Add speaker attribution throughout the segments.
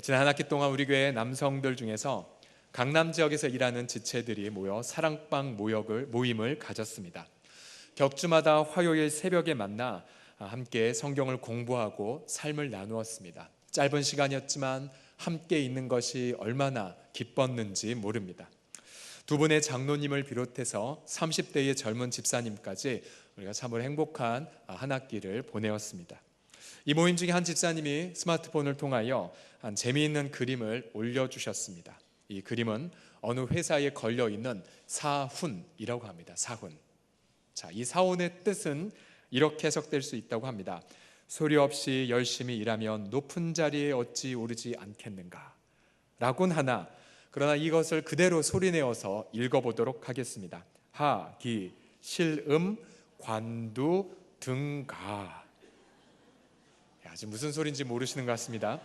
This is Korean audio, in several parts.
Speaker 1: 지난 한 학기 동안 우리 교회 남성들 중에서 강남 지역에서 일하는 지체들이 모여 사랑방 모임을 가졌습니다. 격주마다 화요일 새벽에 만나 함께 성경을 공부하고 삶을 나누었습니다. 짧은 시간이었지만 함께 있는 것이 얼마나 기뻤는지 모릅니다. 두 분의 장로님을 비롯해서 30대의 젊은 집사님까지 우리가 참으로 행복한 한 학기를 보내었습니다. 이 모임 중에 한 집사님이 스마트폰을 통하여 한 재미있는 그림을 올려주셨습니다. 이 그림은 어느 회사에 걸려있는 사훈이라고 합니다. 사훈. 자, 이 사훈의 뜻은 이렇게 해석될 수 있다고 합니다. 소리 없이 열심히 일하면 높은 자리에 어찌 오르지 않겠는가 라곤 하나, 그러나 이것을 그대로 소리내어서 읽어보도록 하겠습니다. 하, 기, 실음, 관두, 등가. 아직 무슨 소리인지 모르시는 것 같습니다.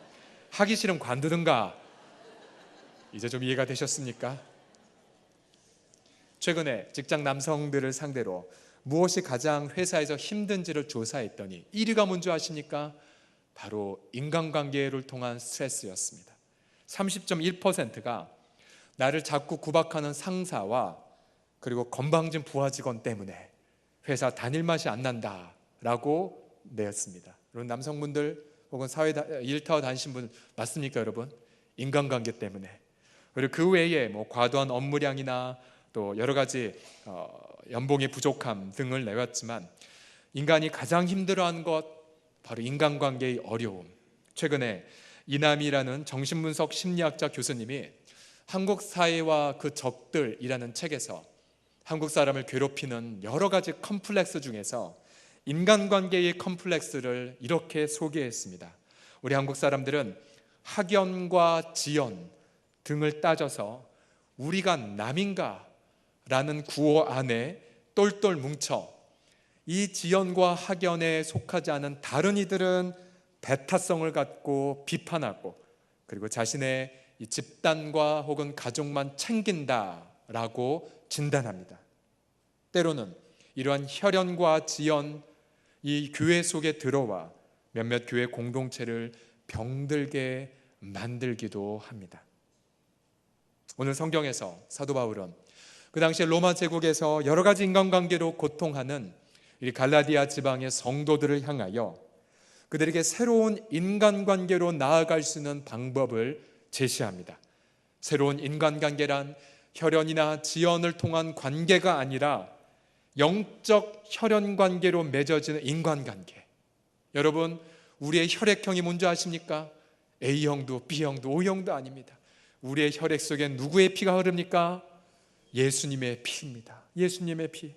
Speaker 1: 하기 싫은 관두 등가. 이제 좀 이해가 되셨습니까? 최근에 직장 남성들을 상대로 무엇이 가장 회사에서 힘든지를 조사했더니 1위가 뭔지 아십니까? 바로 인간관계를 통한 스트레스였습니다. 30.1%가 나를 자꾸 구박하는 상사와 그리고 건방진 부하 직원 때문에 회사 다닐 맛이 안 난다라고 내었습니다. 여러분, 남성분들 혹은 사회 일터 다니신 분 맞습니까, 여러분? 인간관계 때문에. 그리고 그 외에 과도한 업무량이나 또 여러 가지 연봉의 부족함 등을 내왔지만 인간이 가장 힘들어하는 것 바로 인간관계의 어려움. 최근에 이남이라는 정신분석 심리학자 교수님이 한국 사회와 그 적들이라는 책에서 한국 사람을 괴롭히는 여러 가지 컴플렉스 중에서 인간관계의 컴플렉스를 이렇게 소개했습니다. 우리 한국 사람들은 학연과 지연 등을 따져서 우리가 남인가 라는 구호 안에 똘똘 뭉쳐 이 지연과 학연에 속하지 않은 다른 이들은 배타성을 갖고 비판하고 그리고 자신의 이 집단과 혹은 가족만 챙긴다라고 진단합니다. 때로는 이러한 혈연과 지연, 이 교회 속에 들어와 몇몇 교회 공동체를 병들게 만들기도 합니다. 오늘 성경에서 사도 바울은 그 당시에 로마 제국에서 여러 가지 인간관계로 고통하는 이 갈라디아 지방의 성도들을 향하여 그들에게 새로운 인간관계로 나아갈 수 있는 방법을 제시합니다. 새로운 인간관계란 혈연이나 지연을 통한 관계가 아니라 영적 혈연관계로 맺어지는 인간관계. 여러분, 우리의 혈액형이 뭔지 아십니까? A형도 B형도 O형도 아닙니다. 우리의 혈액 속에 누구의 피가 흐릅니까? 예수님의 피입니다. 예수님의 피.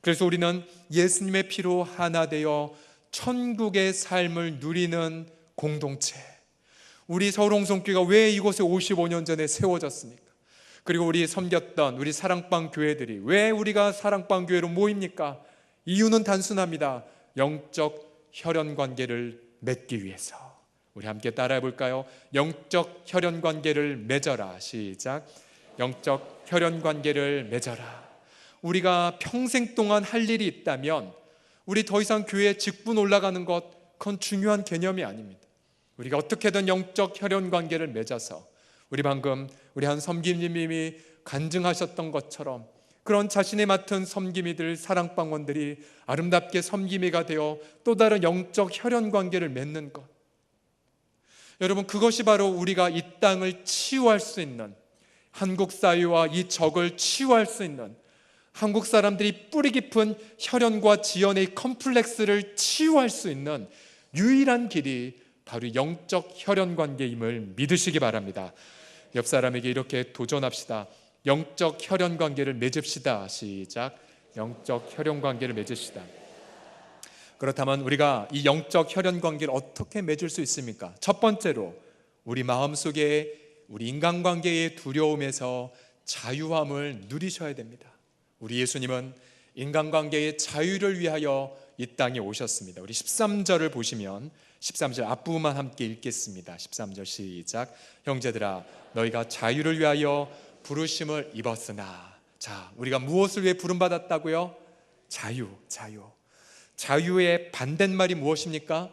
Speaker 1: 그래서 우리는 예수님의 피로 하나 되어 천국의 삶을 누리는 공동체. 우리 서울홍성교회가 왜 이곳에 55년 전에 세워졌습니까? 그리고 우리 섬겼던 우리 사랑방 교회들이 왜 우리가 사랑방 교회로 모입니까? 이유는 단순합니다. 영적 혈연관계를 맺기 위해서. 우리 함께 따라해 볼까요? 영적 혈연관계를 맺어라. 시작. 영적 혈연관계를 맺어라. 우리가 평생 동안 할 일이 있다면 우리 더 이상 교회에 직분 올라가는 것, 그건 중요한 개념이 아닙니다. 우리가 어떻게든 영적 혈연관계를 맺어서 방금 우리 한 섬김님이 간증하셨던 것처럼 그런 자신이 맡은 섬김이들, 사랑방원들이 아름답게 섬김이가 되어 또 다른 영적 혈연관계를 맺는 것. 여러분, 그것이 바로 우리가 이 땅을 치유할 수 있는, 한국 사회와 이 적을 치유할 수 있는, 한국 사람들이 뿌리 깊은 혈연과 지연의 컴플렉스를 치유할 수 있는 유일한 길이 바로 영적 혈연관계임을 믿으시기 바랍니다. 옆 사람에게 이렇게 도전합시다. 영적 혈연관계를 맺읍시다. 시작. 영적 혈연관계를 맺읍시다. 그렇다면 우리가 이 영적 혈연관계를 어떻게 맺을 수 있습니까? 첫 번째로 우리 마음속에 우리 인간관계의 두려움에서 자유함을 누리셔야 됩니다. 우리 예수님은 인간관계의 자유를 위하여 이 땅에 오셨습니다. 우리 13절을 보시면 13절 앞부분만 함께 읽겠습니다. 13절 시작. 형제들아, 너희가 자유를 위하여 부르심을 입었으나. 자, 우리가 무엇을 위해 부름받았다고요? 자유. 자유의 반대말이 무엇입니까?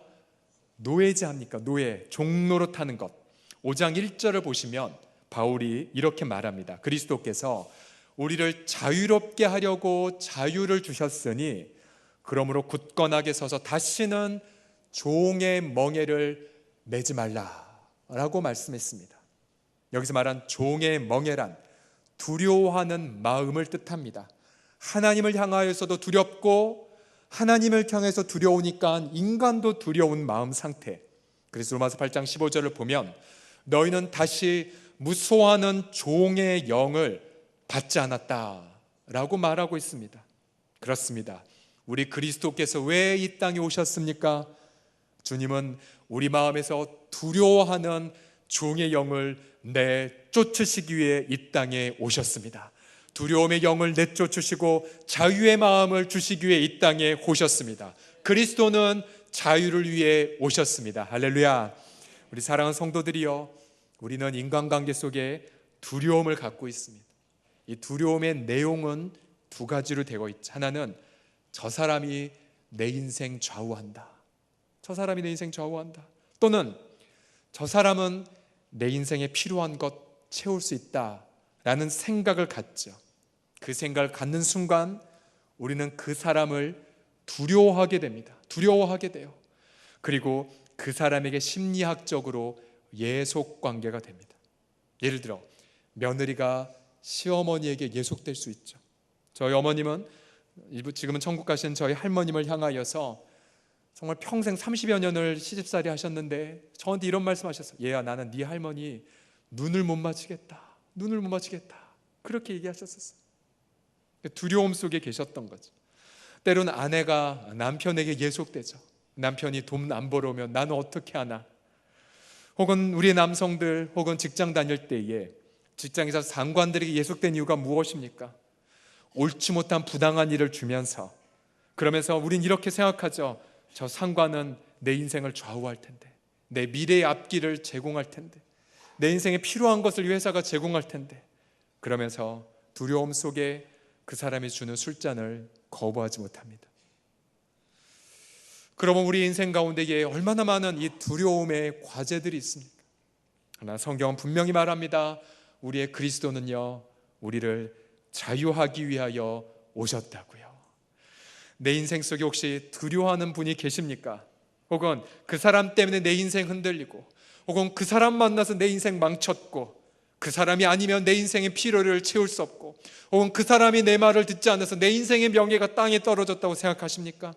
Speaker 1: 노예제합니까? 노예, 종노릇하는 것. 5장 1절을 보시면 바울이 이렇게 말합니다. 그리스도께서 우리를 자유롭게 하려고 자유를 주셨으니 그러므로 굳건하게 서서 다시는 종의 멍에를 매지 말라라고 말씀했습니다. 여기서 말한 종의 멍에란 두려워하는 마음을 뜻합니다. 하나님을 향하여서도 두렵고 하나님을 향해서 두려우니까 인간도 두려운 마음 상태. 그래서 로마서 8장 15절을 보면 너희는 다시 무소하는 종의 영을 받지 않았다라고 말하고 있습니다. 그렇습니다. 우리 그리스도께서 왜 이 땅에 오셨습니까? 주님은 우리 마음에서 두려워하는 종의 영을 내쫓으시기 위해 이 땅에 오셨습니다. 두려움의 영을 내쫓으시고 자유의 마음을 주시기 위해 이 땅에 오셨습니다. 그리스도는 자유를 위해 오셨습니다. 할렐루야. 우리 사랑하는 성도들이여, 우리는 인간관계 속에 두려움을 갖고 있습니다. 이 두려움의 내용은 두 가지로 되어 있죠. 하나는 저 사람이 내 인생 좌우한다. 저 사람이 내 인생 좌우한다. 또는 저 사람은 내 인생에 필요한 것 채울 수 있다라는 생각을 갖죠. 그 생각을 갖는 순간 우리는 그 사람을 두려워하게 됩니다. 두려워하게 돼요. 그리고 그 사람에게 심리학적으로 예속 관계가 됩니다. 예를 들어 며느리가 시어머니에게 예속될 수 있죠. 저희 어머님은 지금은 천국 가신 저희 할머님을 향하여서 정말 평생 30여 년을 시집살이 하셨는데 저한테 이런 말씀 하셨어요. 얘야, 나는 네 할머니 눈을 못 맞추겠다. 눈을 못 맞추겠다. 그렇게 얘기하셨었어요. 두려움 속에 계셨던 거죠. 때로는 아내가 남편에게 예속되죠. 남편이 돈 안 벌어오면 나는 어떻게 하나. 혹은 우리 남성들 혹은 직장 다닐 때에 직장에서 상관들에게 예속된 이유가 무엇입니까? 옳지 못한 부당한 일을 주면서, 그러면서 우린 이렇게 생각하죠. 저 상관은 내 인생을 좌우할 텐데, 내 미래의 앞길을 제공할 텐데, 내 인생에 필요한 것을 이 회사가 제공할 텐데, 그러면서 두려움 속에 그 사람이 주는 술잔을 거부하지 못합니다. 그러면 우리 인생 가운데에 얼마나 많은 이 두려움의 과제들이 있습니까? 그러나 성경은 분명히 말합니다. 우리의 그리스도는요, 우리를 자유하기 위하여 오셨다고요. 내 인생 속에 혹시 두려워하는 분이 계십니까? 혹은 그 사람 때문에 내 인생 흔들리고, 혹은 그 사람 만나서 내 인생 망쳤고, 그 사람이 아니면 내 인생의 필요를 채울 수 없고, 혹은 그 사람이 내 말을 듣지 않아서 내 인생의 명예가 땅에 떨어졌다고 생각하십니까?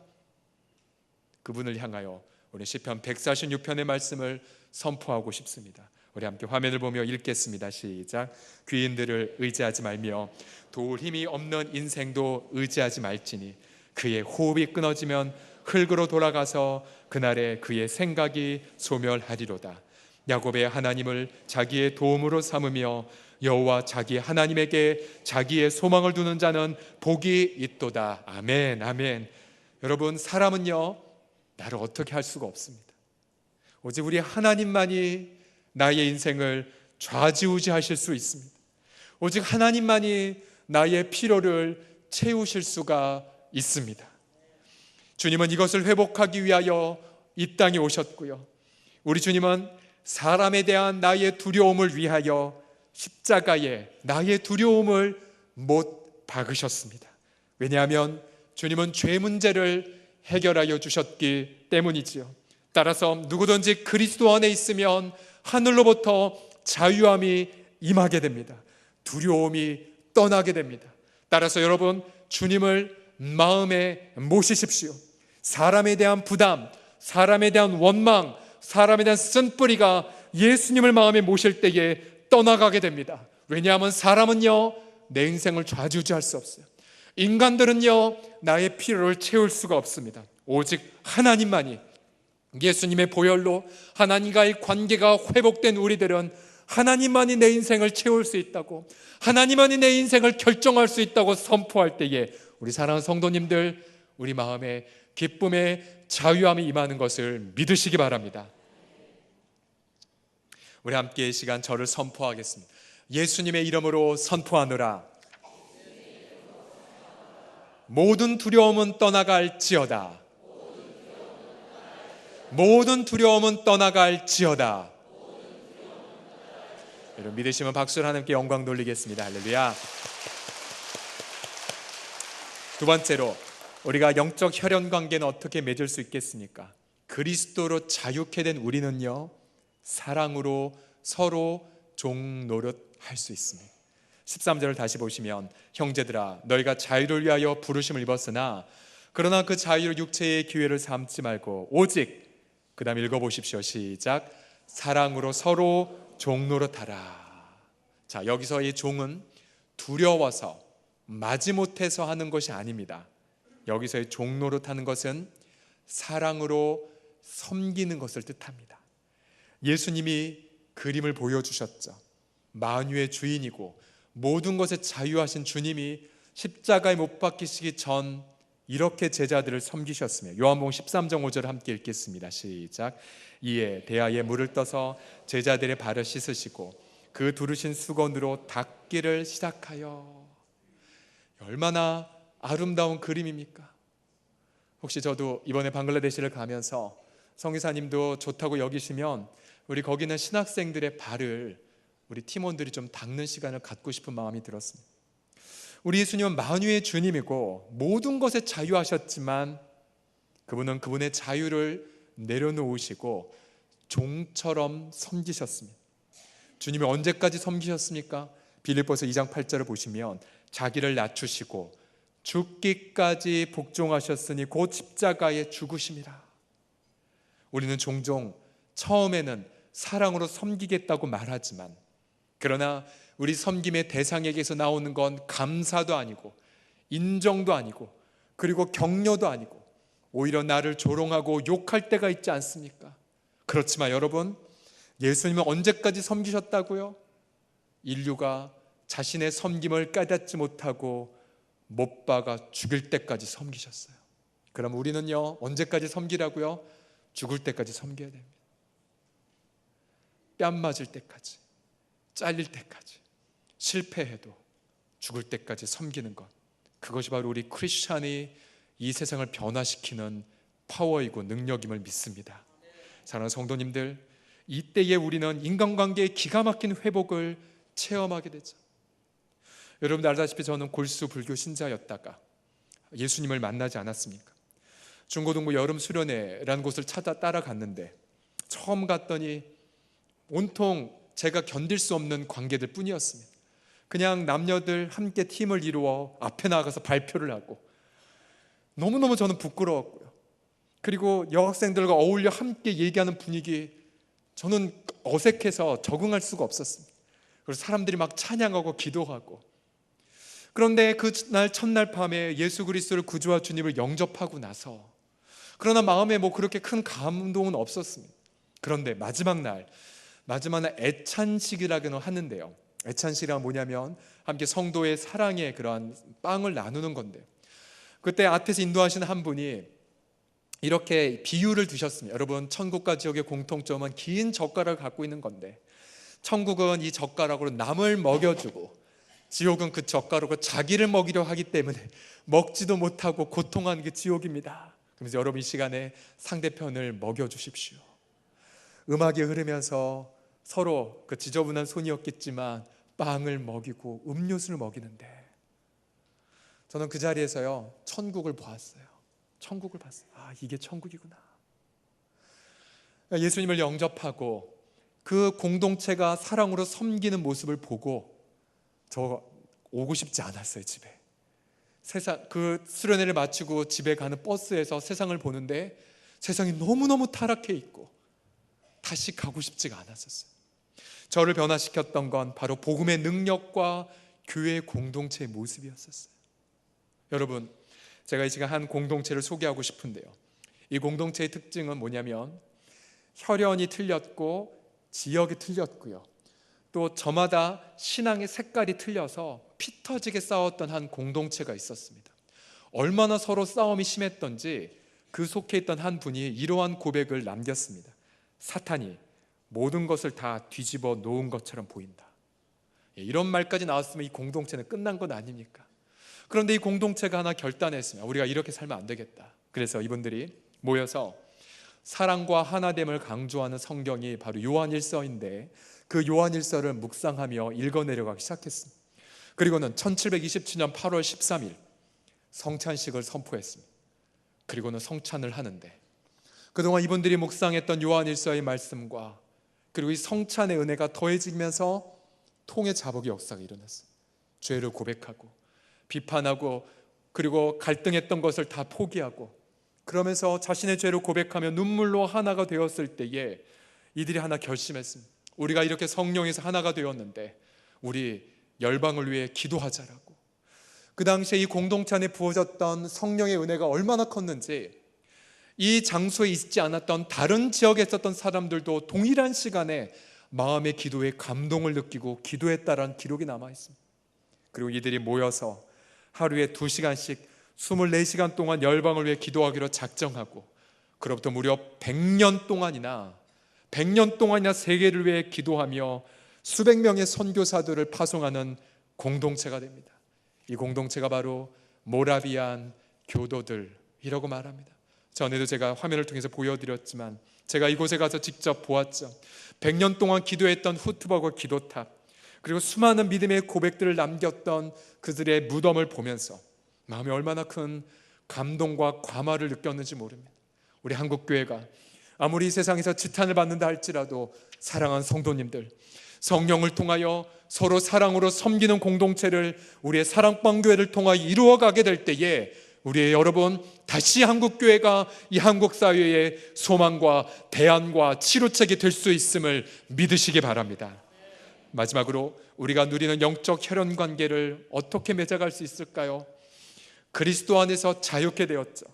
Speaker 1: 그분을 향하여 우리 시편 146편의 말씀을 선포하고 싶습니다. 우리 함께 화면을 보며 읽겠습니다. 시작. 귀인들을 의지하지 말며 도울 힘이 없는 인생도 의지하지 말지니 그의 호흡이 끊어지면 흙으로 돌아가서 그날에 그의 생각이 소멸하리로다. 야곱의 하나님을 자기의 도움으로 삼으며 여호와 자기 하나님에게 자기의 소망을 두는 자는 복이 있도다. 아멘, 아멘. 여러분, 사람은요, 나를 어떻게 할 수가 없습니다. 오직 우리 하나님만이 나의 인생을 좌지우지하실 수 있습니다. 오직 하나님만이 나의 필요를 채우실 수가 있습니다. 주님은 이것을 회복하기 위하여 이 땅에 오셨고요, 우리 주님은 사람에 대한 나의 두려움을 위하여 십자가에 나의 두려움을 못 박으셨습니다. 왜냐하면 주님은 죄 문제를 해결하여 주셨기 때문이지요. 따라서 누구든지 그리스도 안에 있으면 하늘로부터 자유함이 임하게 됩니다. 두려움이 떠나게 됩니다. 따라서 여러분, 주님을 마음에 모시십시오. 사람에 대한 부담, 사람에 대한 원망, 사람에 대한 쓴뿌리가 예수님을 마음에 모실 때에 떠나가게 됩니다. 왜냐하면 사람은요, 내 인생을 좌지우지할 수 없어요. 인간들은요, 나의 필요를 채울 수가 없습니다. 오직 하나님만이, 예수님의 보혈로 하나님과의 관계가 회복된 우리들은 하나님만이 내 인생을 채울 수 있다고, 하나님만이 내 인생을 결정할 수 있다고 선포할 때에 우리 사랑하는 성도님들, 우리 마음에 기쁨의 자유함이 임하는 것을 믿으시기 바랍니다. 우리 함께 이 시간 저를 선포하겠습니다. 예수님의 이름으로 선포하노라. 모든 두려움은 떠나갈지어다. 모든 두려움은 떠나갈지어다. 여러분 믿으시면 박수를 하나님께 영광 돌리겠습니다. 할렐루야. 두 번째로 우리가 영적 혈연 관계는 어떻게 맺을 수 있겠습니까? 그리스도로 자유케 된 우리는요, 사랑으로 서로 종노릇할 수 있습니다. 13절을 다시 보시면 형제들아 너희가 자유를 위하여 부르심을 입었으나 그러나 그 자유를 육체의 기회를 삼지 말고 오직, 그 다음 읽어보십시오. 시작. 사랑으로 서로 종노릇하라. 자, 여기서 이 종은 두려워서 마지못해서 하는 것이 아닙니다. 여기서의 종노릇하는 것은 사랑으로 섬기는 것을 뜻합니다. 예수님이 그림을 보여주셨죠. 만유의 주인이고 모든 것에 자유하신 주님이 십자가에 못 박히시기 전 이렇게 제자들을 섬기셨으며, 요한복음 13장 5절을 함께 읽겠습니다. 시작. 이에 대야에 물을 떠서 제자들의 발을 씻으시고 그 두르신 수건으로 닦기를 시작하여. 얼마나 아름다운 그림입니까? 혹시 저도 이번에 방글라데시를 가면서 성기사님도 좋다고 여기시면 우리 거기는 신학생들의 발을 우리 팀원들이 좀 닦는 시간을 갖고 싶은 마음이 들었습니다. 우리 예수님은 만유의 주님이고 모든 것에 자유하셨지만 그분은 그분의 자유를 내려놓으시고 종처럼 섬기셨습니다. 주님이 언제까지 섬기셨습니까? 빌립보서 2장 8절을 보시면 자기를 낮추시고 죽기까지 복종하셨으니 곧 십자가에 죽으심이라. 우리는 종종 처음에는 사랑으로 섬기겠다고 말하지만, 그러나 우리 섬김의 대상에게서 나오는 건 감사도 아니고 인정도 아니고 그리고 격려도 아니고 오히려 나를 조롱하고 욕할 때가 있지 않습니까? 그렇지만 여러분, 예수님은 언제까지 섬기셨다고요? 인류가 자신의 섬김을 깨닫지 못하고 못 박아 죽일 때까지 섬기셨어요. 그럼 우리는요, 언제까지 섬기라고요? 죽을 때까지 섬겨야 됩니다. 뺨 맞을 때까지, 잘릴 때까지, 실패해도 죽을 때까지 섬기는 것, 그것이 바로 우리 크리스찬이 이 세상을 변화시키는 파워이고 능력임을 믿습니다. 사랑하는 성도님들, 이때에 우리는 인간관계의 기가 막힌 회복을 체험하게 되죠. 여러분들 알다시피 저는 골수 불교 신자였다가 예수님을 만나지 않았습니까? 중고등부 여름 수련회라는 곳을 따라갔는데 처음 갔더니 온통 제가 견딜 수 없는 관계들 뿐이었습니다. 그냥 남녀들 함께 팀을 이루어 앞에 나가서 발표를 하고 너무너무 저는 부끄러웠고요. 그리고 여학생들과 어울려 함께 얘기하는 분위기, 저는 어색해서 적응할 수가 없었습니다. 그래서 사람들이 막 찬양하고 기도하고, 그런데 그날 첫날 밤에 예수 그리스도를 구주와 주님을 영접하고 나서, 그러나 마음에 뭐 그렇게 큰 감동은 없었습니다. 그런데 마지막 날 애찬식이라고는 하는데요, 애찬식이란 뭐냐면 함께 성도의 사랑의 그러한 빵을 나누는 건데요, 그때 앞에서 인도하시는 한 분이 이렇게 비유를 드셨습니다. 여러분, 천국과 지옥의 공통점은 긴 젓가락을 갖고 있는 건데, 천국은 이 젓가락으로 남을 먹여주고 지옥은 그 젓가락으로 자기를 먹이려 하기 때문에 먹지도 못하고 고통하는 게 지옥입니다. 그래서 여러분, 이 시간에 상대편을 먹여주십시오. 음악이 흐르면서 서로 그 지저분한 손이었겠지만 빵을 먹이고 음료수를 먹이는데, 저는 그 자리에서요, 천국을 보았어요. 천국을 봤어요. 아, 이게 천국이구나. 예수님을 영접하고 그 공동체가 사랑으로 섬기는 모습을 보고 저 오고 싶지 않았어요. 집에 그 수련회를 마치고 집에 가는 버스에서 세상을 보는데 세상이 너무너무 타락해 있고 다시 가고 싶지가 않았었어요. 저를 변화시켰던 건 바로 복음의 능력과 교회 공동체의 모습이었었어요. 여러분, 제가 이 시간 한 공동체를 소개하고 싶은데요, 이 공동체의 특징은 뭐냐면 혈연이 틀렸고 지역이 틀렸고요, 또 저마다 신앙의 색깔이 틀려서 피 터지게 싸웠던 한 공동체가 있었습니다. 얼마나 서로 싸움이 심했던지 그 속해 있던 한 분이 이러한 고백을 남겼습니다. 사탄이 모든 것을 다 뒤집어 놓은 것처럼 보인다. 이런 말까지 나왔으면 이 공동체는 끝난 건 아닙니까? 그런데 이 공동체가 하나 결단했습니다. 우리가 이렇게 살면 안 되겠다. 그래서 이분들이 모여서 사랑과 하나됨을 강조하는 성경이 바로 요한일서인데 그 요한일서를 묵상하며 읽어내려가기 시작했습니다. 그리고는 1727년 8월 13일 성찬식을 선포했습니다. 그리고는 성찬을 하는데 그동안 이분들이 묵상했던 요한일서의 말씀과 그리고 이 성찬의 은혜가 더해지면서 통의 자복의 역사가 일어났어요. 죄를 고백하고 비판하고 그리고 갈등했던 것을 다 포기하고 그러면서 자신의 죄를 고백하며 눈물로 하나가 되었을 때에 이들이 하나 결심했습니다. 우리가 이렇게 성령에서 하나가 되었는데 우리 열방을 위해 기도하자라고. 그 당시에 이 공동체 안에 부어졌던 성령의 은혜가 얼마나 컸는지 이 장소에 있지 않았던 다른 지역에 있었던 사람들도 동일한 시간에 마음의 기도에 감동을 느끼고 기도했다라는 기록이 남아 있습니다. 그리고 이들이 모여서 하루에 2시간씩 24시간 동안 열방을 위해 기도하기로 작정하고 그로부터 무려 100년 동안이나 세계를 위해 기도하며 수백 명의 선교사들을 파송하는 공동체가 됩니다. 이 공동체가 바로 모라비안 교도들이라고 말합니다. 전에도 제가 화면을 통해서 보여드렸지만 제가 이곳에 가서 직접 보았죠. 100년 동안 기도했던 후트버거 기도탑 그리고 수많은 믿음의 고백들을 남겼던 그들의 무덤을 보면서 마음이 얼마나 큰 감동과 감화를 느꼈는지 모릅니다. 우리 한국교회가 아무리 이 세상에서 지탄을 받는다 할지라도 사랑하는 성도님들, 성령을 통하여 서로 사랑으로 섬기는 공동체를 우리의 사랑방교회를 통하여 이루어가게 될 때에 우리의 여러분 다시 한국교회가 이 한국 사회의 소망과 대안과 치료책이 될 수 있음을 믿으시기 바랍니다. 마지막으로 우리가 누리는 영적 혈연관계를 어떻게 맺어갈 수 있을까요? 그리스도 안에서 자유케 되었죠.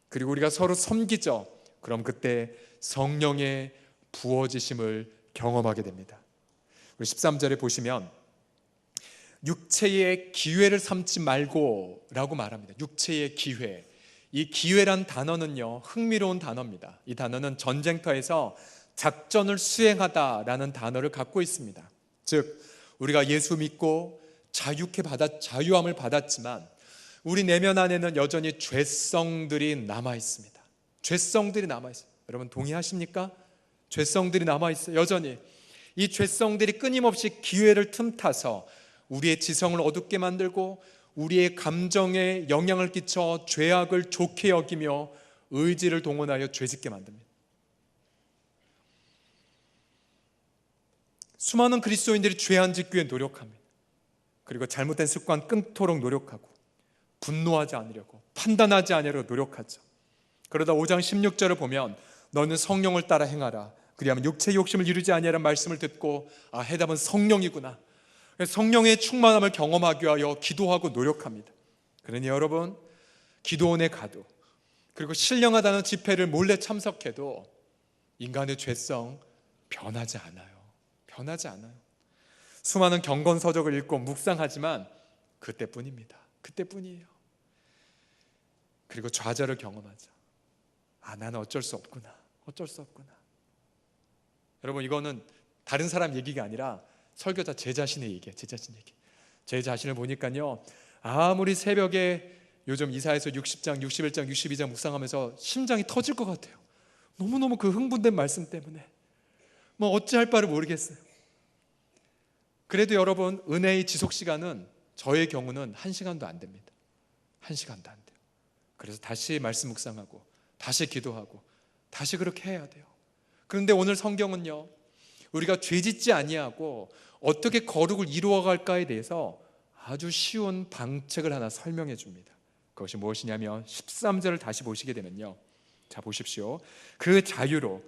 Speaker 1: 그리고 우리가 서로 섬기죠. 그럼 그때 성령의 부어지심을 경험하게 됩니다. 13절에 보시면 육체의 기회를 삼지 말고 라고 말합니다. 육체의 기회. 이 기회란 단어는요 흥미로운 단어입니다. 이 단어는 전쟁터에서 작전을 수행하다라는 단어를 갖고 있습니다. 즉 우리가 예수 믿고 자유함을 받았지만 우리 내면 안에는 여전히 죄성들이 남아 있습니다. 죄성들이 남아 있어요. 여러분 동의하십니까? 죄성들이 남아 있어요. 여전히 이 죄성들이 끊임없이 기회를 틈타서 우리의 지성을 어둡게 만들고 우리의 감정에 영향을 끼쳐 죄악을 좋게 여기며 의지를 동원하여 죄짓게 만듭니다. 수많은 그리스도인들이 죄 안 짓기 위해 노력합니다. 그리고 잘못된 습관 끊도록 노력하고 분노하지 않으려고 판단하지 않으려고 노력하죠. 그러다 5장 16절을 보면 너는 성령을 따라 행하라 그리하면 육체의 욕심을 이루지 아니하라는 말씀을 듣고 해답은 성령이구나. 성령의 충만함을 경험하기 위하여 기도하고 노력합니다. 그러니 여러분 기도원에 가도 그리고 신령하다는 집회를 몰래 참석해도 인간의 죄성 변하지 않아요. 변하지 않아요. 수많은 경건서적을 읽고 묵상하지만 그때뿐입니다. 그때뿐이에요. 그리고 좌절을 경험하죠. 나는 어쩔 수 없구나. 어쩔 수 없구나. 여러분 이거는 다른 사람 얘기가 아니라 설교자 제 자신의 얘기예요. 제 자신 얘기. 제 자신을 보니까요 아무리 새벽에 요즘 이사에서 60장, 61장, 62장 묵상하면서 심장이 터질 것 같아요. 너무너무 그 흥분된 말씀 때문에 어찌할 바를 모르겠어요. 그래도 여러분 은혜의 지속시간은 저의 경우는 1시간도 안 됩니다. 1시간도 안 돼요. 그래서 다시 말씀 묵상하고 다시 기도하고 다시 그렇게 해야 돼요. 그런데 오늘 성경은요 우리가 죄짓지 아니하고 어떻게 거룩을 이루어갈까에 대해서 아주 쉬운 방책을 하나 설명해 줍니다. 그것이 무엇이냐면 13절을 다시 보시게 되면요 자 보십시오. 그 자유로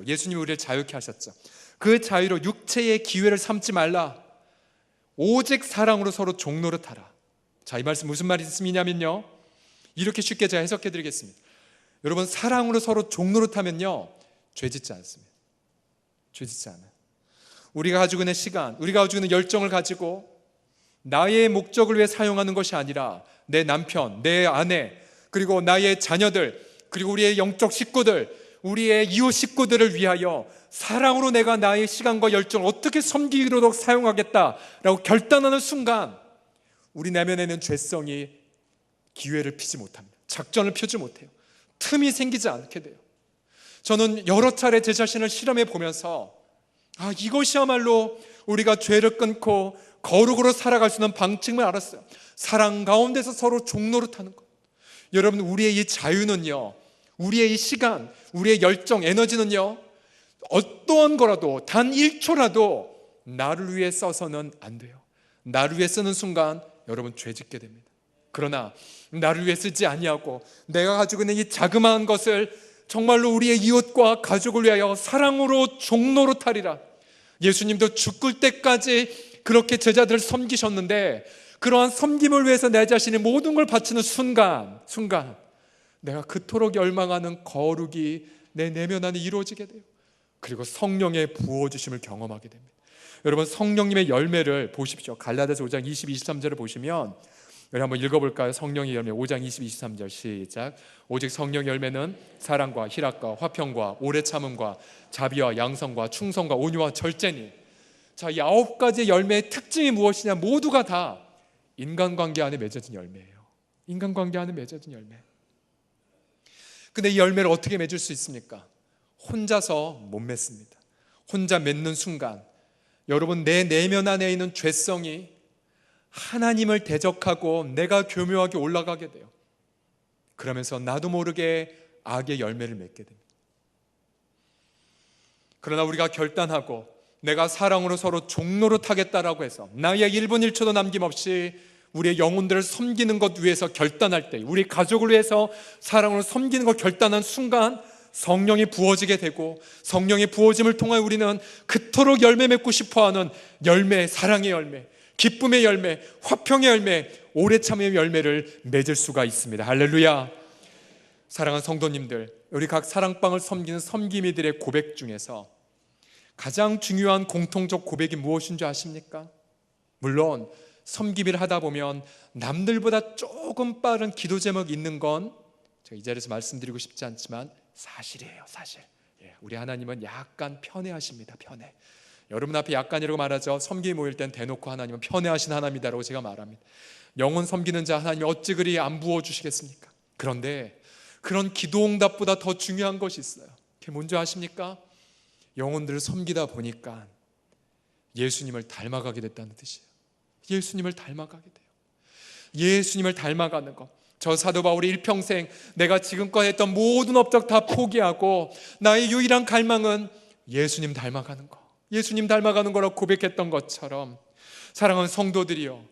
Speaker 1: 예수님이 우리를 자유케 하셨죠. 그 자유로 육체의 기회를 삼지 말라. 오직 사랑으로 서로 종노릇하라. 자, 이 말씀 무슨 말씀이냐면요 이렇게 쉽게 제가 해석해 드리겠습니다. 여러분 사랑으로 서로 종노릇하면요 죄짓지 않습니다. 죄짓지 않아요. 우리가 가지고 있는 시간, 우리가 가지고 있는 열정을 가지고 나의 목적을 위해 사용하는 것이 아니라 내 남편, 내 아내, 그리고 나의 자녀들, 그리고 우리의 영적 식구들, 우리의 이웃 식구들을 위하여 사랑으로 내가 나의 시간과 열정을 어떻게 섬기도록 사용하겠다라고 결단하는 순간 우리 내면에는 죄성이 기회를 피지 못합니다. 작전을 펴지 못해요. 틈이 생기지 않게 돼요. 저는 여러 차례 제 자신을 실험해 보면서 이것이야말로 우리가 죄를 끊고 거룩으로 살아갈 수 있는 방침을 알았어요. 사랑 가운데서 서로 종노릇하는 것. 여러분, 우리의 이 자유는요, 우리의 이 시간, 우리의 열정, 에너지는요, 어떠한 거라도 단 1초라도 나를 위해 써서는 안 돼요. 나를 위해 쓰는 순간 여러분 죄 짓게 됩니다. 그러나 나를 위해 쓰지 아니하고 내가 가지고 있는 이 자그마한 것을 정말로 우리의 이웃과 가족을 위하여 사랑으로 종노릇하리라. 예수님도 죽을 때까지 그렇게 제자들을 섬기셨는데, 그러한 섬김을 위해서 내 자신이 모든 걸 바치는 순간 내가 그토록 열망하는 거룩이 내 내면 안에 이루어지게 돼요. 그리고 성령의 부어주심을 경험하게 됩니다. 여러분, 성령님의 열매를 보십시오. 갈라디아서 5장 22, 23절을 보시면, 우리 한번 읽어볼까요? 성령의 열매 5장 22, 23절 시작. 오직 성령의 열매는 사랑과 희락과 화평과 오래 참음과 자비와 양성과 충성과 온유와 절제니. 자, 이 9가지 열매의 특징이 무엇이냐? 모두가 다 인간관계 안에 맺어진 열매예요. 인간관계 안에 맺어진 열매. 근데 이 열매를 어떻게 맺을 수 있습니까? 혼자서 못 맺습니다. 혼자 맺는 순간 여러분, 내 내면 안에 있는 죄성이 하나님을 대적하고 내가 교묘하게 올라가게 돼요. 그러면서 나도 모르게 악의 열매를 맺게 됩니다. 그러나 우리가 결단하고 내가 사랑으로 서로 종노릇하겠다라고 해서 나의 1분 1초도 남김없이 우리의 영혼들을 섬기는 것 위해서 결단할 때, 우리 가족을 위해서 사랑으로 섬기는 것 결단한 순간 성령이 부어지게 되고, 성령의 부어짐을 통하여 우리는 그토록 열매 맺고 싶어하는 열매, 사랑의 열매, 기쁨의 열매, 화평의 열매, 오래 참음의 열매를 맺을 수가 있습니다. 할렐루야. 사랑하는 성도님들, 우리 각 사랑방을 섬기는 섬김이들의 고백 중에서 가장 중요한 공통적 고백이 무엇인 줄 아십니까? 물론 섬김을 하다 보면 남들보다 조금 빠른 기도 제목이 있는 건 제가 이 자리에서 말씀드리고 싶지 않지만 사실이에요. 사실. 우리 하나님은 약간 편애하십니다. 편애. 여러분 앞에 약간이라고 말하죠. 섬김이 모일 땐 대놓고 하나님은 편애하신 하나님이다라고 제가 말합니다. 영혼 섬기는 자 하나님이 어찌 그리 안 부어주시겠습니까? 그런데 그런 기도응답보다 더 중요한 것이 있어요. 그게 뭔지 아십니까? 영혼들을 섬기다 보니까 예수님을 닮아가게 됐다는 뜻이에요. 예수님을 닮아가게 돼요. 예수님을 닮아가는 것. 저 사도 바울이 일평생 내가 지금껏 했던 모든 업적 다 포기하고 나의 유일한 갈망은 예수님 닮아가는 것, 예수님 닮아가는 거라고 고백했던 것처럼, 사랑하는 성도들이여,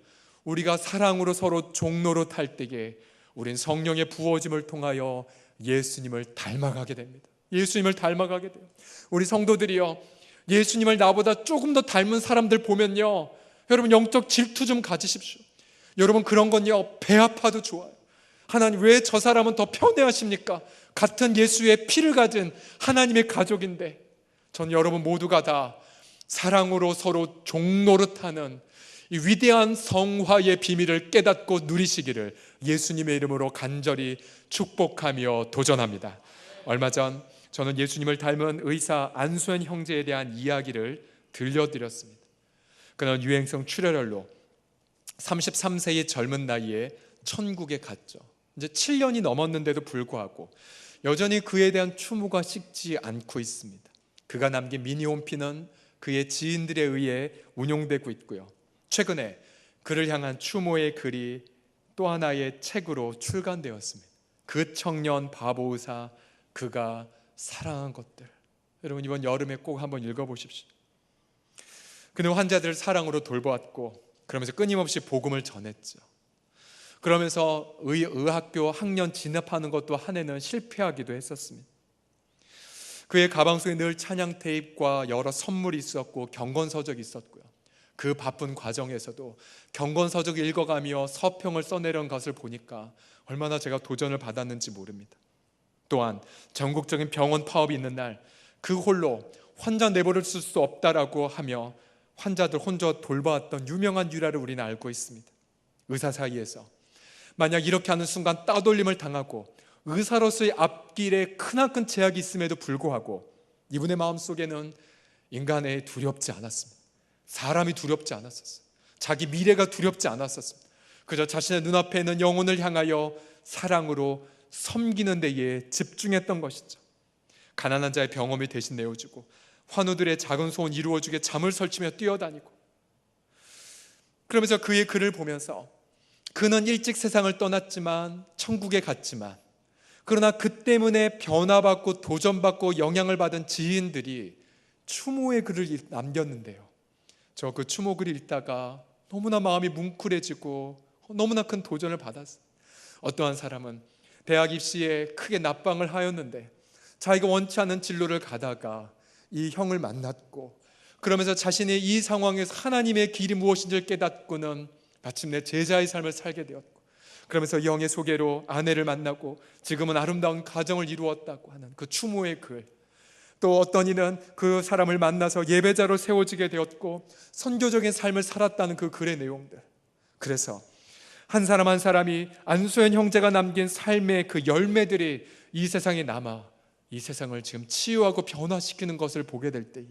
Speaker 1: 우리가 사랑으로 서로 종노릇할 때에 우린 성령의 부어짐을 통하여 예수님을 닮아가게 됩니다. 예수님을 닮아가게 돼요. 우리 성도들이여, 예수님을 나보다 조금 더 닮은 사람들 보면요, 여러분 영적 질투 좀 가지십시오. 여러분 그런 건요, 배 아파도 좋아요. 하나님, 왜 저 사람은 더 편애하십니까? 같은 예수의 피를 가진 하나님의 가족인데. 전 여러분 모두가 다 사랑으로 서로 종노릇하는 이 위대한 성화의 비밀을 깨닫고 누리시기를 예수님의 이름으로 간절히 축복하며 도전합니다. 얼마 전 저는 예수님을 닮은 의사 안수현 형제에 대한 이야기를 들려드렸습니다. 그는 유행성 출혈로 33세의 젊은 나이에 천국에 갔죠. 이제 7년이 넘었는데도 불구하고 여전히 그에 대한 추모가 식지 않고 있습니다. 그가 남긴 미니홈피는 그의 지인들에 의해 운용되고 있고요. 최근에 그를 향한 추모의 글이 또 하나의 책으로 출간되었습니다. 그 청년 바보 의사, 그가 사랑한 것들. 여러분 이번 여름에 꼭 한번 읽어보십시오. 그는 환자들을 사랑으로 돌보았고 그러면서 끊임없이 복음을 전했죠. 그러면서 의학교 학년 진학하는 것도 한 해는 실패하기도 했었습니다. 그의 가방 속에 늘 찬양 테이프와 여러 선물이 있었고 경건서적이 있었고요. 그 바쁜 과정에서도 경건서적을 읽어가며 서평을 써내려온 것을 보니까 얼마나 제가 도전을 받았는지 모릅니다. 또한 전국적인 병원 파업이 있는 날 그 홀로 환자 내버려 쓸 수 없다라고 하며 환자들 혼자 돌봐왔던 유명한 유라를 우리는 알고 있습니다. 의사 사이에서 만약 이렇게 하는 순간 따돌림을 당하고 의사로서의 앞길에 크나큰 제약이 있음에도 불구하고 이분의 마음속에는 인간의 두렵지 않았습니다. 사람이 두렵지 않았었어요. 자기 미래가 두렵지 않았었습니다. 그저 자신의 눈앞에 있는 영혼을 향하여 사랑으로 섬기는 데에 집중했던 것이죠. 가난한 자의 병험이 대신 내어주고 환우들의 작은 소원 이루어주게 잠을 설치며 뛰어다니고, 그러면서 그의 글을 보면서 그는 일찍 세상을 떠났지만 천국에 갔지만, 그러나 그 때문에 변화받고 도전받고 영향을 받은 지인들이 추모의 글을 남겼는데요, 저 그 추모 글을 읽다가 너무나 마음이 뭉클해지고 너무나 큰 도전을 받았어요. 어떠한 사람은 대학 입시에 크게 낙방을 하였는데 자기가 원치 않는 진로를 가다가 이 형을 만났고, 그러면서 자신이 이 상황에서 하나님의 길이 무엇인지를 깨닫고는 마침내 제자의 삶을 살게 되었고, 그러면서 이 형의 소개로 아내를 만나고 지금은 아름다운 가정을 이루었다고 하는 그 추모의 글, 또 어떤 이는 그 사람을 만나서 예배자로 세워지게 되었고 선교적인 삶을 살았다는 그 글의 내용들. 그래서 한 사람 한 사람이 안수현 형제가 남긴 삶의 그 열매들이 이 세상에 남아 이 세상을 지금 치유하고 변화시키는 것을 보게 될 때에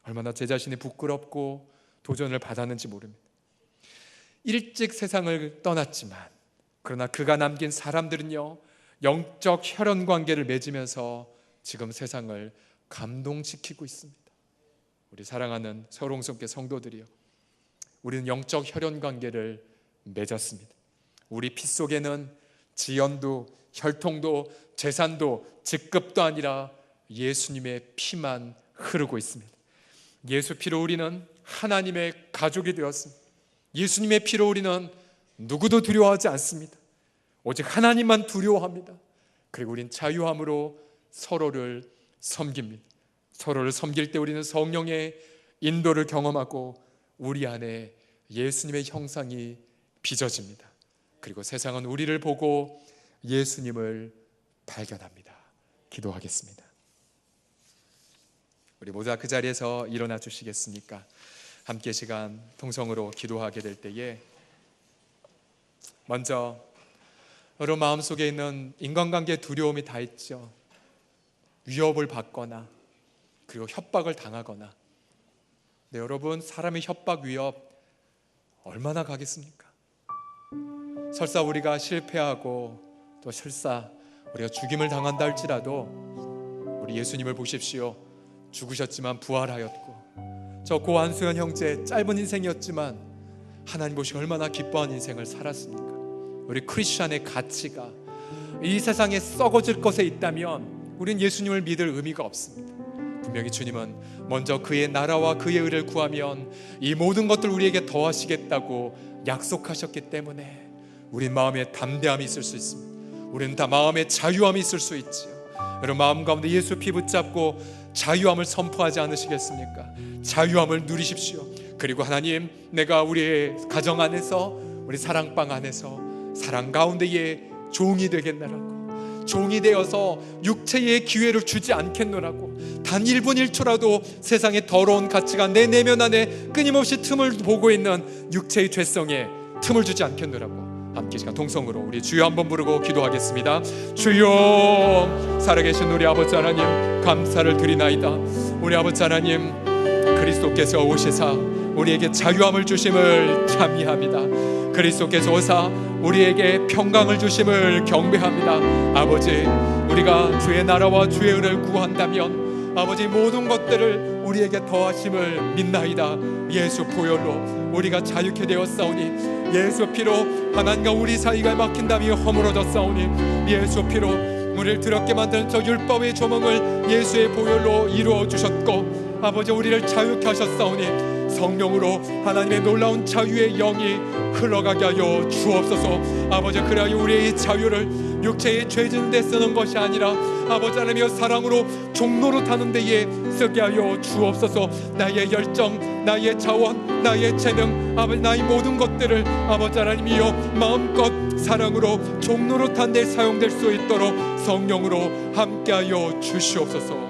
Speaker 1: 얼마나 제 자신이 부끄럽고 도전을 받았는지 모릅니다. 일찍 세상을 떠났지만 그러나 그가 남긴 사람들은요, 영적 혈연 관계를 맺으면서 지금 세상을 감동시키고 있습니다. 우리 사랑하는 서롱성교 성도들이요, 우리는 영적 혈연 관계를 맺었습니다. 우리 피 속에는 지연도 혈통도 재산도 직급도 아니라 예수님의 피만 흐르고 있습니다. 예수 피로 우리는 하나님의 가족이 되었습니다. 예수님의 피로 우리는 누구도 두려워하지 않습니다. 오직 하나님만 두려워합니다. 그리고 우린 자유함으로 서로를 섬깁니다. 서로를 섬길 때 우리는 성령의 인도를 경험하고 우리 안에 예수님의 형상이 빚어집니다. 그리고 세상은 우리를 보고 예수님을 발견합니다. 기도하겠습니다. 우리 모두 그 자리에서 일어나 주시겠습니까? 함께 시간 통성으로 기도하게 될 때에 먼저 여러분 마음속에 있는 인간관계의 두려움이 다 있죠. 위협을 받거나 그리고 협박을 당하거나. 네, 여러분 사람의 협박 위협 얼마나 가겠습니까? 설사 우리가 실패하고 또 설사 우리가 죽임을 당한다 할지라도 우리 예수님을 보십시오. 죽으셨지만 부활하였고, 저 고 안수현 형제 짧은 인생이었지만 하나님 보시고 얼마나 기뻐한 인생을 살았습니까? 우리 크리스찬의 가치가 이 세상에 썩어질 것에 있다면 우린 예수님을 믿을 의미가 없습니다. 분명히 주님은 먼저 그의 나라와 그의 의를 구하면 이 모든 것들 우리에게 더하시겠다고 약속하셨기 때문에 우린 마음에 담대함이 있을 수 있습니다. 우리는 다 마음에 자유함이 있을 수 있지요. 여러분 마음 가운데 예수 피 붙잡고 자유함을 선포하지 않으시겠습니까? 자유함을 누리십시오. 그리고 하나님, 내가 우리의 가정 안에서 우리 사랑방 안에서 사랑 가운데에 종이 되겠노라고, 종이 되어서 육체의 기회를 주지 않겠노라고, 단 1분 1초라도 세상의 더러운 가치가 내 내면 안에 끊임없이 틈을 보고 있는 육체의 죄성에 틈을 주지 않겠노라고 함께 시간 동성으로 우리 주여 한번 부르고 기도하겠습니다. 주여, 살아계신 우리 아버지 하나님 감사를 드리나이다. 우리 아버지 하나님, 그리스도께서 오시사 우리에게 자유함을 주심을 찬미합니다. 그리스도께서 오사 우리에게 평강을 주심을 경배합니다. 아버지, 우리가 주의 나라와 주의 의를 구한다면 아버지 모든 것들을 우리에게 더하심을 믿나이다. 예수 보혈로 우리가 자유케 되었사오니, 예수 피로 하나님과 우리 사이가 막힌 담이 허물어졌사오니, 예수 피로 우리를 더럽게 만드는 저 율법의 조몽을 예수의 보혈로 이루어 주셨고, 아버지 우리를 자유케 하셨사오니 성령으로 하나님의 놀라운 자유의 영이 흘러가게 하여 주옵소서. 아버지, 그래야 우리의 자유를 육체의 죄짓는 데 쓰는 것이 아니라 아버지 하나님의 사랑으로 종로로 타는 데에 쓰게 하여 주옵소서. 나의 열정, 나의 자원, 나의 재능, 아버지 나의 모든 것들을 아버지 하나님이여 마음껏 사랑으로 종로로 탄 데 사용될 수 있도록 성령으로 함께하여 주시옵소서.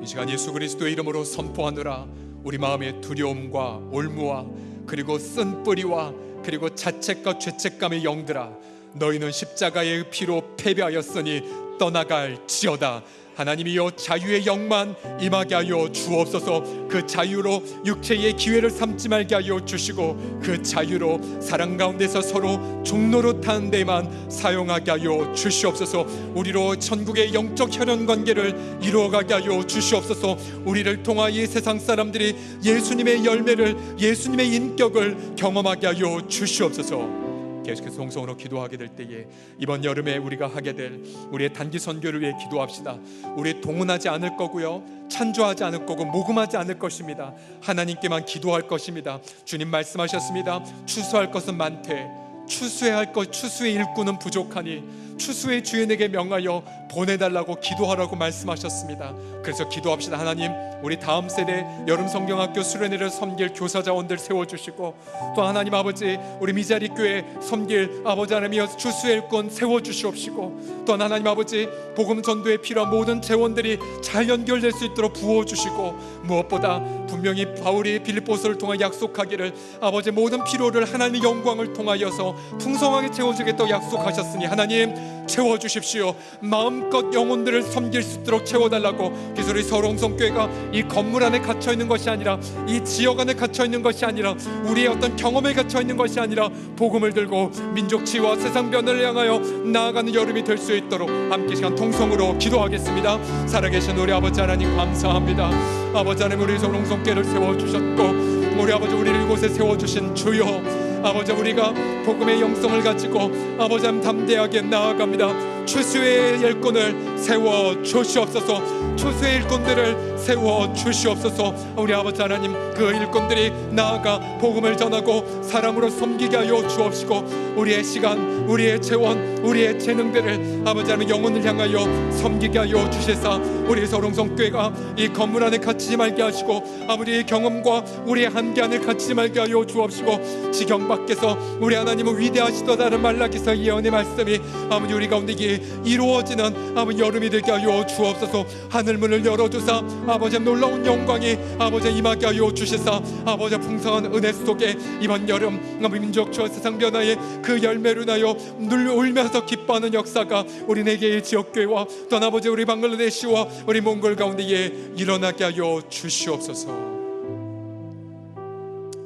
Speaker 1: 이 시간 예수 그리스도의 이름으로 선포하노라. 우리 마음의 두려움과 올무와 그리고 쓴뿌리와 그리고 자책과 죄책감의 영들아, 너희는 십자가의 피로 패배하였으니 떠나갈지어다. 하나님이여 자유의 영만 임하게 하여 주옵소서. 그 자유로 육체의 기회를 삼지 말게 하여 주시고 그 자유로 사랑 가운데서 서로 종로로 타는 데만 사용하게 하여 주시옵소서. 우리로 천국의 영적 혈연 관계를 이루어가게 하여 주시옵소서. 우리를 통하여 이 세상 사람들이 예수님의 열매를, 예수님의 인격을 경험하게 하여 주시옵소서. 계속해서 동성으로 기도하게 될 때에 이번 여름에 우리가 하게 될 우리의 단기 선교를 위해 기도합시다. 우리 동원하지 않을 거고요, 찬조하지 않을 거고, 모금하지 않을 것입니다. 하나님께만 기도할 것입니다. 주님 말씀하셨습니다. 추수할 것은 많되 추수해야 할 것, 추수의 일꾼은 부족하니 추수의 주인에게 명하여 보내달라고 기도하라고 말씀하셨습니다. 그래서 기도합시다. 하나님, 우리 다음 세대 여름 성경학교 수련회를 섬길 교사 자원들 세워주시고, 또 하나님 아버지 우리 미자리 교회 섬길 아버지 하나님이여 추수의 일꾼 세워주시옵시고, 또 하나님 아버지 복음 전도에 필요한 모든 재원들이 잘 연결될 수 있도록 부어주시고, 무엇보다 분명히 바울이 빌립보서를 통해 약속하기를 아버지 모든 필요를 하나님의 영광을 통하여서 풍성하게 채워주겠다고 약속하셨으니 하나님 채워주십시오. 마음껏 영혼들을 섬길 수 있도록 채워달라고. 그래서 우리 서울홍성교회가 이 건물 안에 갇혀있는 것이 아니라, 이 지역 안에 갇혀있는 것이 아니라, 우리의 어떤 경험에 갇혀있는 것이 아니라 복음을 들고 민족 치유와 세상 변화를 향하여 나아가는 여름이 될 수 있도록 함께 시간 통성으로 기도하겠습니다. 살아계신 우리 아버지 하나님 감사합니다. 아버지 하나님, 우리 서울홍성교회를 세워주셨고 우리 아버지 우리를 이곳에 세워주신 주여, 아버지 우리가 복음의 영성을 가지고 아버지 하나님 담대하게 나아갑니다. 추수의 일꾼을 세워 주시옵소서. 추수의 일꾼들을 세워 주시옵소서. 우리 아버지 하나님, 그 일꾼들이 나아가 복음을 전하고 사랑으로 섬기게 하여 주옵시고, 우리의 시간, 우리의 재원, 우리의 재능들을 아버지 하나님 영혼을 향하여 섬기게 하여 주시사, 우리 서울홍성교회가 이 건물 안에 갇히지 말게 하시고 아버지의 경험과 우리의 한계 안에 갇히지 말게 하여 주옵시고, 지경 밖에서 우리 하나님은 위대하시도다는 말라기서 예언의 말씀이 아버지 우리 가운데 이루어지는 아버지 여름이 되게 하여 주옵소서. 하늘문을 열어주사 아버지 놀라운 영광이 아버지 임하게 하여 주시사, 아버지 풍성한 은혜 속에 이번 여름 민족 추와 세상 변화의 그 열매로 인하여 울면서 기뻐하는 역사가 우리 네 개의 지역교회와 또 아버지 우리 방글라데시와 우리 몽골 가운데에 일어나게 하여 주시옵소서.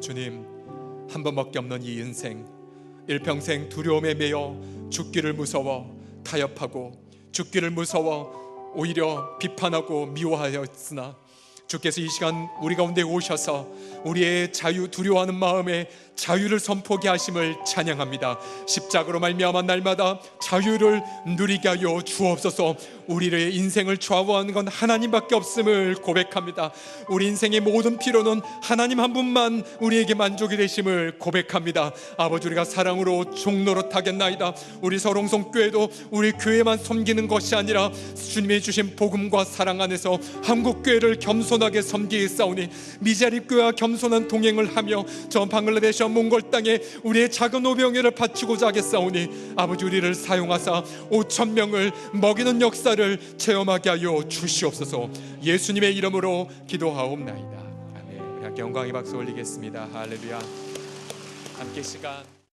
Speaker 1: 주님, 한 번밖에 없는 이 인생, 일평생 두려움에 매여 죽기를 무서워 타협하고 죽기를 무서워 오히려 비판하고 미워하였으나, 주께서 이 시간 우리 가운데 오셔서 우리의 자유, 두려워하는 마음에 자유를 선포하게 하심을 찬양합니다. 십자가로 말미암아 날마다 자유를 누리게 하여 주옵소서. 우리의 인생을 좌우하는 건 하나님밖에 없음을 고백합니다. 우리 인생의 모든 필요는 하나님 한 분만 우리에게 만족이 되심을 고백합니다. 아버지, 우리가 사랑으로 종로로 타겠나이다. 우리 서울홍성교회도 우리 교회만 섬기는 것이 아니라 주님이 주신 복음과 사랑 안에서 한국교회를 겸손하게 섬기겠사오니, 미자립교회와 겸손한 동행을 하며 저 방글라데시와 몽골 땅에 우리의 작은 오병이를 바치고자 하겠사오니, 아버지 우리를 사용하사 5,000명을 먹이는 역사를 체험하게 하여 주시옵소서. 예수님의 이름으로 기도하옵나이다. 아멘. 우리 함께 영광의 박수 올리겠습니다. 할렐루야. 함께 시간